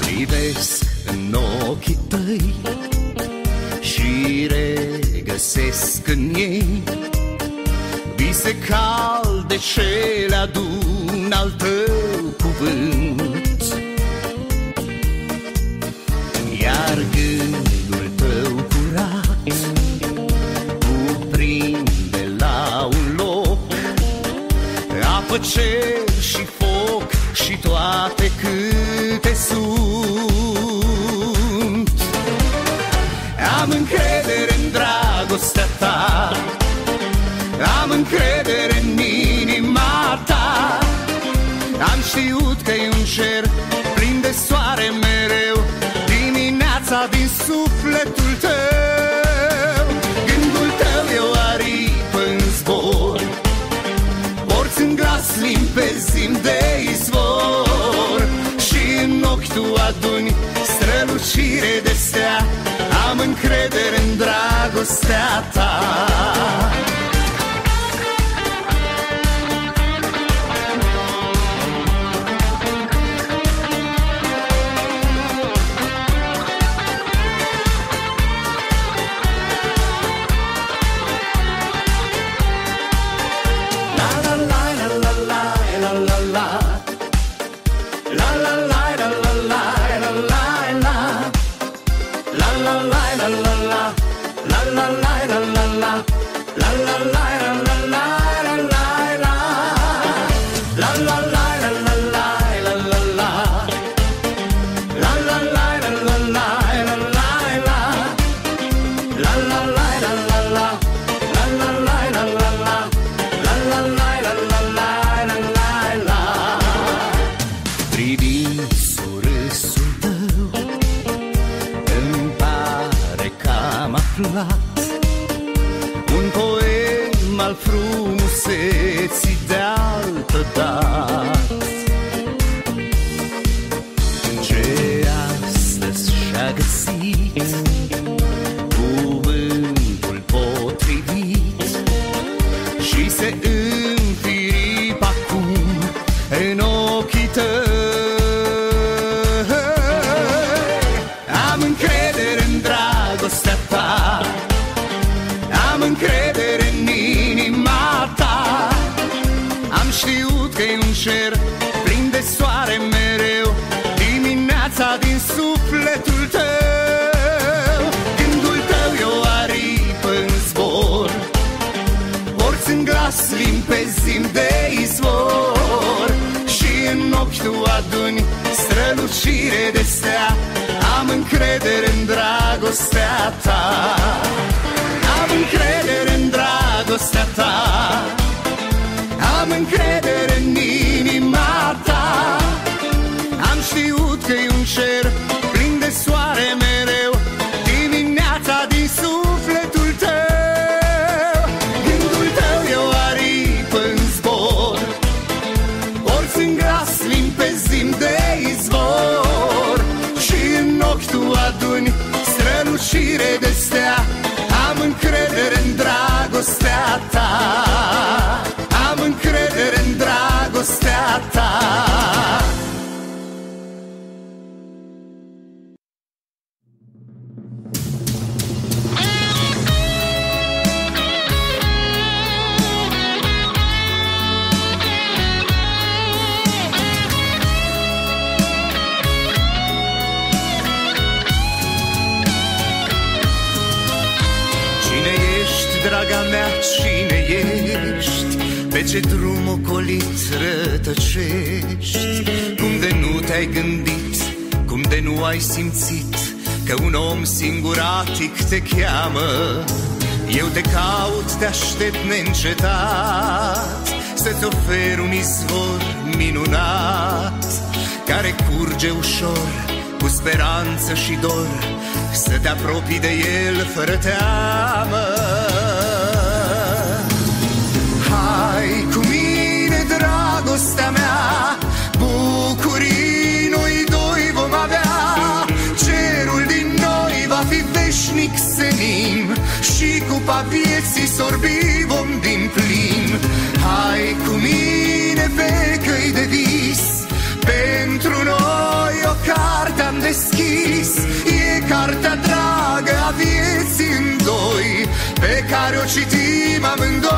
Privesc în ochii tăi și regăsesc în ei vise calde ce le adun al tău cuvânt. Iar gândul tău curat cuprinde la un loc apă, cer și foc și toate câte sunt. Am încredere în dragostea ta, am încredere în inima ta. Am știut că-i un cer plin de soare mereu dimineața din sufletul tău. Gândul tău e o aripă în zbor, porți în glas limpezim de izvor și în ochi tu aduni strălucire de stea. Am încredere în dragostea ta. Privind surâsul tău, îmi pare că am aflat un poem al frumuseții de altă dat, ce astăzi și-a găsit cuvântul potrivit și se înfirip acum în ochii tăi. Am încredere în dragostea ta, am încredere în inima ta. Am știut că-i un cer plin de soare mereu dimineața din sufletul tău. Gândul tău e o aripă în zbor, porți în glas limpezim de izvor și în ochi tu aduni strălucire de stea. Am încredere în dragostea ta, am încredere în dragostea ta, am încredere în inima ta. Am știut că-i un cer plin de soare mereu dimineața din sufletul tău. Gândul tău e o aripă în zbor, porți în glas limpezim de izvor și în ochi tu aduni strălucire de stea. Am încredere în dragostea ta, am încredere în dragostea ta. Draga mea, cine ești? Pe ce drum ocolit rătăcești? Cum de nu te-ai gândit, cum de nu ai simțit că un om singuratic te cheamă? Eu te caut, te aștept neîncetat, să să-ți ofer un izvor minunat, care curge ușor, cu speranță și dor, să te apropii de el fără teamă. Hai cu mine, dragostea mea, bucurii noi doi vom avea. Cerul din noi va fi veșnic senin și cupa vieții sorbi vom din plin. Hai cu mine pe căi de vis, pentru noi o carte am deschis. E cartea dragă a vieții în doi, pe care o citim amândoi.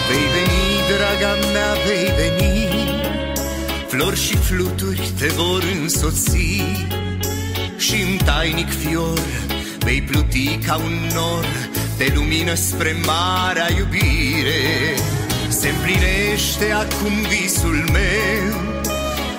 Vei veni, draga mea, vei veni, flori și fluturi te vor însoți, și în tainic fior vei pluti ca un nor de lumină spre marea iubire. Se împlinește acum visul meu,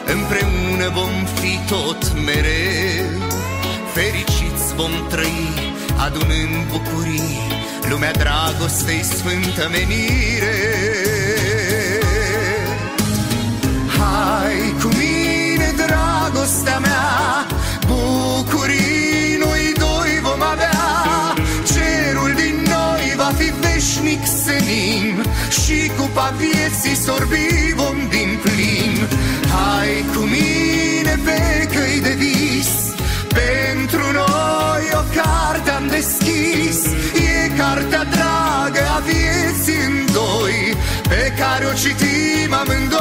împreună vom fi tot mereu. Fericiți vom trăi, adunând bucurii, lumea dragostei sfântă menire. Hai cu mine, dragostea mea, bucurii noi doi vom avea. Cerul din noi va fi veșnic senin și cupa vieții sorbi vom din plin. Hai cu mine pe căi de vis, pentru noi o carte am deschis. E cartea dragă a vieții în doi, pe care o citim amândoi.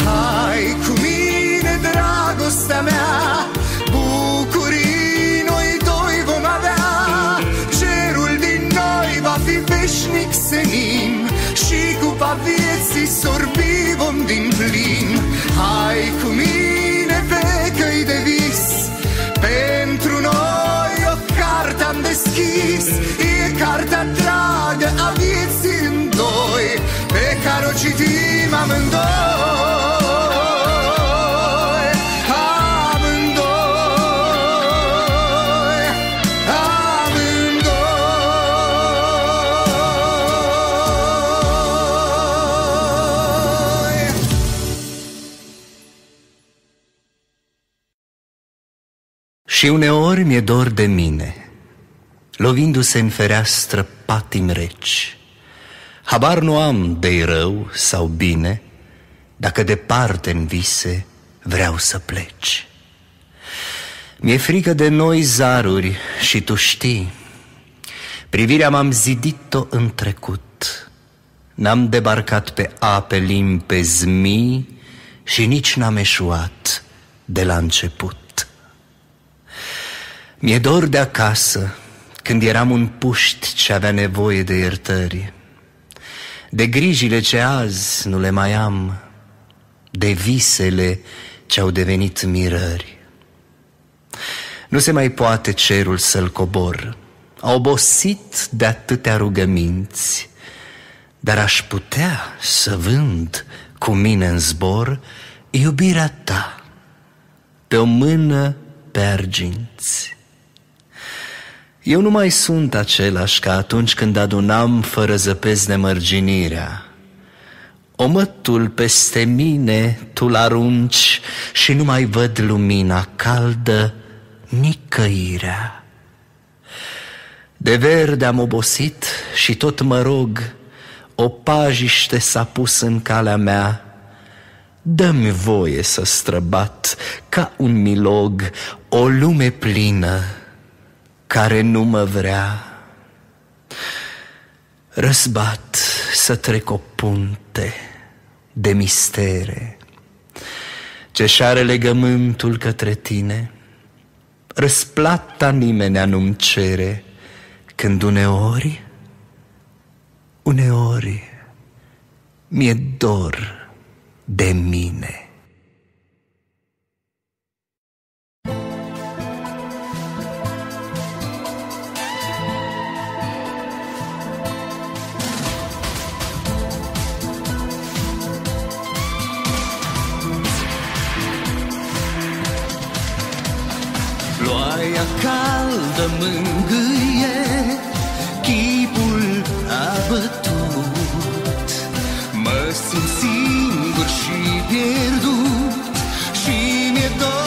Hai cu mine, dragostea mea, bucurii noi doi vom avea. Cerul din noi va fi veșnic senin și cupa vieții sorbi vom din plin. Hai cu mine pe căi de vis, pentru noi o carte am deschis. E cartea dragă a vieții în doi, pe care o citim amândoi. Și uneori mi-e dor de mine, lovindu-se în fereastră patimi reci. Habar nu am de-i rău sau bine, dacă departe în vise vreau să pleci. Mi-e frică de noi zaruri și tu știi, privirea m-am zidit-o în trecut. N-am debarcat pe ape limpezi mii și nici n-am eșuat de la început. Mi-e dor de acasă, când eram un puști ce avea nevoie de iertări, de grijile ce azi nu le mai am, de visele ce-au devenit mirări. Nu se mai poate cerul să-l cobor, a obosit de atâtea rugăminți, dar aș putea să vând cu mine în zbor iubirea ta pe o mână pe arginți. Eu nu mai sunt același ca atunci când adunam fără zăpezi nemărginirea. Omătul peste mine tu-l arunci și nu mai văd lumina caldă, nicăirea. De verde am obosit și tot mă rog, o pajiște s-a pus în calea mea. Dă-mi voie să străbat ca un milog o lume plină care nu mă vrea. Răzbat să trec o punte de mistere ce-și are legământul către tine. Răsplata nimenea nu-mi cere, când uneori mi-e dor de mine. Ploaia caldă mângâie chipul abătut. Mă simt singur și pierdut și mi-e dor